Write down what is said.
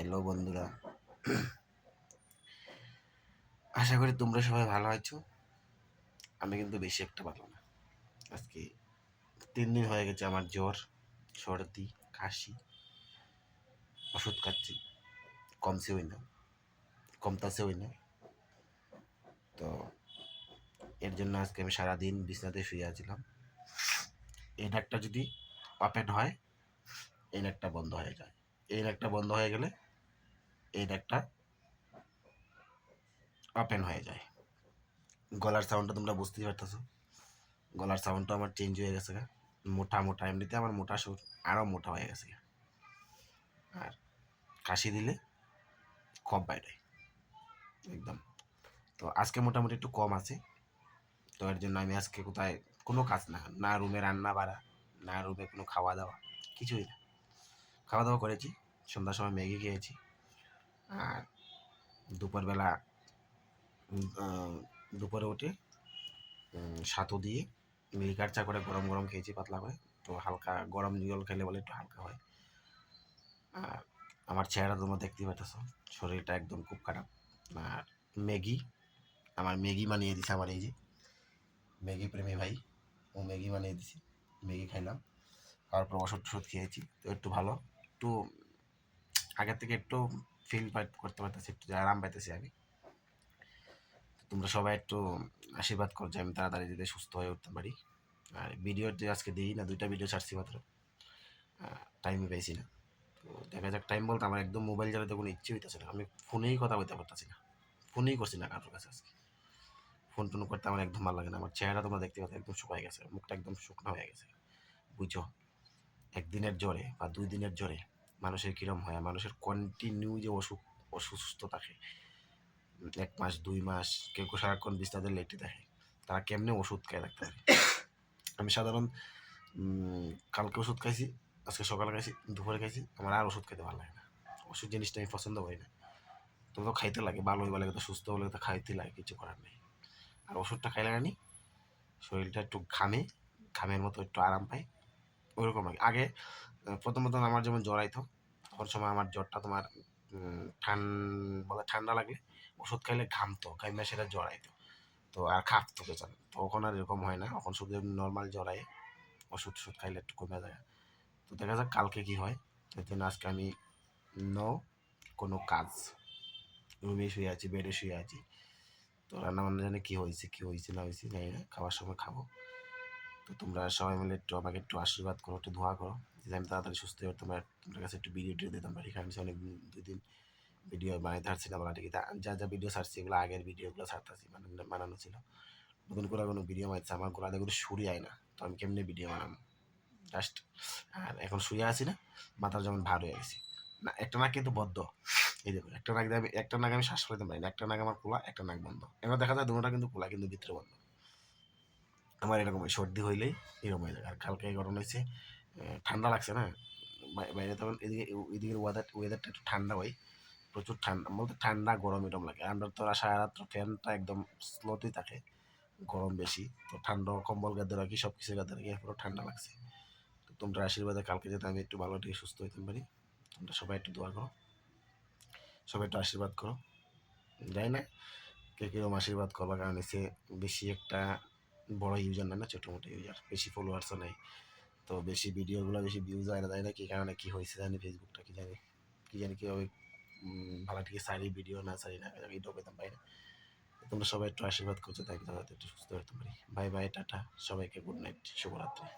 Hello বন্ধুরা, আশা করি তোমরা সবাই ভালো আছো। আমি কিন্তু বেশি একটা ভালো না। আজকে 3 দিন হয়ে গেছে আমার জ্বর, সর্দি, কাশি। ওষুধ খাচ্ছি, কমছে হই না, কমতাছে হই না। তো এর জন্য আজকে আমি সারাদিন বিছানাতে শুয়ে আছিলাম। এই নাকটা যদি ওপেন হয়, এই নাকটা বন্ধ হয়ে যায়। এই নাকটা বন্ধ হয়ে গেলে এই নাকটা ওপেন হয়ে যায়। গলার সাউন্ডটা তোমরা বুঝতেই পারতেছো। গলার সাউন্ডটা আমার চেঞ্জ হয়ে গেছে, মোটা মোটা। এমনিতে আমার মোটা সুর আরও মোটা হয়ে গেছে। আর কাশি দিলে কফ বাইরে একদম। তো আজকে মোটামুটি একটু কম আছে। তো এর জন্য আমি আজকে কোথায় কোনো কাজ না, না রুমে রান্না বাড়া, না রুমে কোনো খাওয়া দাওয়া, কিছুই না। খাওয়া দাওয়া করেছি, সন্ধ্যার সময় ম্যাগি খেয়েছি। আর দুপুরবেলা দুপুরে উঠে সাতু দিয়ে লিকার চা করে গরম গরম খেয়েছি, পাতলা করে। তো হালকা গরম জল খেলে বলে একটু হালকা হয়। আর আমার চেহারা তোমরা দেখতেই পাচ্ছ, শরীরটা একদম খুব খারাপ। আর ম্যাগি, আমার ম্যাগি বানিয়ে দিছে আমার এই যে ম্যাগি প্রেমী ভাই, ও ম্যাগি বানিয়ে দিছে। ম্যাগি খাইলাম, তারপর ওষুধ টষুধ খেয়েছি। তো একটু ভালো, একটু আগের থেকে একটু ফিল করতে পারতেছি, একটু আরাম পাইতেছি আমি। তোমরা সবাই একটু আশীর্বাদ করো যে আমি তাড়াতাড়ি যদি সুস্থ হয়ে উঠতে পারি। আর ভিডিওর যে আজকে দিই না, 2টা ভিডিও ছাড়ছি মাত্র, টাইমই পাইছি না। তো দেখা যাক, টাইম বলতে আমার একদম মোবাইল চালাতে কোনো ইচ্ছে হইতেছে না। আমি ফোনেই কথা বলতে পারতেছি না, ফোনেই করছি না কারোর কাছে আজকে। ফোন টোন করতে আমার একদম ভালো লাগে না। আমার চেহারা তোমরা দেখতে পাচ্ছ একদম শুকায় গেছে, মুখটা একদম শুকনো হয়ে গেছে। বুঝছো, একদিনের জ্বরে বা 2 দিনের জ্বরে মানুষের কিরম হয়। মানুষের কন্টিনিউ যে অসুস্থ থাকে, 1 মাস 2 মাস, কেউ কেউ সারাক্ষণ বিছানাতে লেটে থাকে, তারা কেমনে ওষুধ খেয়ে থাকতে পারে। আমি সাধারণ কালকে ওষুধ খাইছি, আজকে সকালে খাইছি, দুপুরে খাইছি, আমার আর ওষুধ খেতে ভালো লাগে না। ওষুধ জিনিসটা আমি পছন্দ করি না। তো তো খাইতে লাগে, ভালো হইবা লাগে, তো সুস্থ হলে তো খাইতে লাগে, কিছু করার নেই। আর ওষুধটা খাইলে জানি শরীরটা একটু ঘামে, ঘামের মতো একটু আরাম পাই, ওইরকম আগে আগে। প্রথম প্রথম আমার যেমন জ্বর আইতো, তখন সময় আমার জ্বরটা তোমার ঠান্ডা লাগলে ওষুধ খাইলে ঘামতো, ঘামে সেটা জ্বর আইতো। তো আর কাঁপতো পেছনে, তখন আর এরকম হয় না। এখন শুধু নর্মাল জ্বর আয়, ওষুধ টষুধ খাইলে একটু কমে যায়। তো দেখা যাক কালকে কি হয়। এর জন্য আজকে আমি কোনো কাজ, রুমে শুয়ে আছি, বেডে শুয়ে আছি। তো রান্না বান্না জানি কী হয়েছে কী হয়েছে না হয়েছে জানি না, খাওয়ার সময় খাবো। তো তোমরা সবাই মিলে একটু আমাকে একটু আশীর্বাদ করো, একটু দোয়া করো যে আমি তাড়াতাড়ি সুস্থ হয়ে তোমার কাছে একটু ভিডিও টিডিও দিতাম পারি। কারণ আমি অনেক 2 দিন ভিডিও বানাইতে পারছি না, বলা ঠিক। যা যা ভিডিও ছাড়ছি এগুলো আগের ভিডিওগুলো ছাড়তেছি, বানানো ছিল। নতুন করে কোনো ভিডিও বানাইছে, আমার গোড়া দিয়ে শুরু হয় না। তো আমি কেমনি ভিডিও বানাবো জাস্ট। আর এখন শুয়ে আছি না, মাথার যেমন ভার হয়ে গেছে। না, একটা নাক কিন্তু বদ্ধ। এই দেখো, একটা নাক আমি শ্বাস ফেলতে পারি না। একটা নাক আমার খোলা, একটা নাক বন্ধ। এবার দেখা যায় দুটোটা কিন্তু খোলা, কিন্তু ভিতরে বন্ধ। আমার এরকম হয়, সর্দি হইলেই এরকম হয়ে যায়। আর কালকে গরম হয়েছে, ঠান্ডা লাগছে না বাইরে, তখন এদিকে ওয়েদারটা একটু ঠান্ডা হয়, প্রচুর ঠান্ডা বলতে ঠান্ডা গরম এরকম লাগে। আমরা তো সারা রাত্র ফ্যানটা একদম স্লোতেই থাকে, গরম বেশি। তো ঠান্ডা কম্বল গাদে রাখি, সব কিছু গাদে রাখি, পুরো ঠান্ডা লাগছে। তো তোমরা আশীর্বাদে কালকে যাতে আমি একটু ভালো থেকে সুস্থ হইতে পারি, তোমরা সবাই একটু দোয়া করো, সবাই একটু আশীর্বাদ করো। যাই না কে কিরকম আশীর্বাদ করবা, কারণ এসে বেশি একটা বড় ইউজার না, ছোটো মোটো ইউজার, বেশি ফলোয়ার্সও নেই। তো বেশি ভিডিওগুলো বেশি ভিউজ হয় না, তাই না? কি কারণে কি হয়েছে জানি, ফেসবুকটা কি জানি কীভাবে ভালো ঠিক সারি ভিডিও না সারি না, এটাও পেতাম পাই না। তোমরা সবাই একটু আশীর্বাদ করছো, তাই যাতে একটু সুস্থ হতে পারি। বাই বাই, টাটা, সবাইকে গুড নাইট, শুভরাত্রি।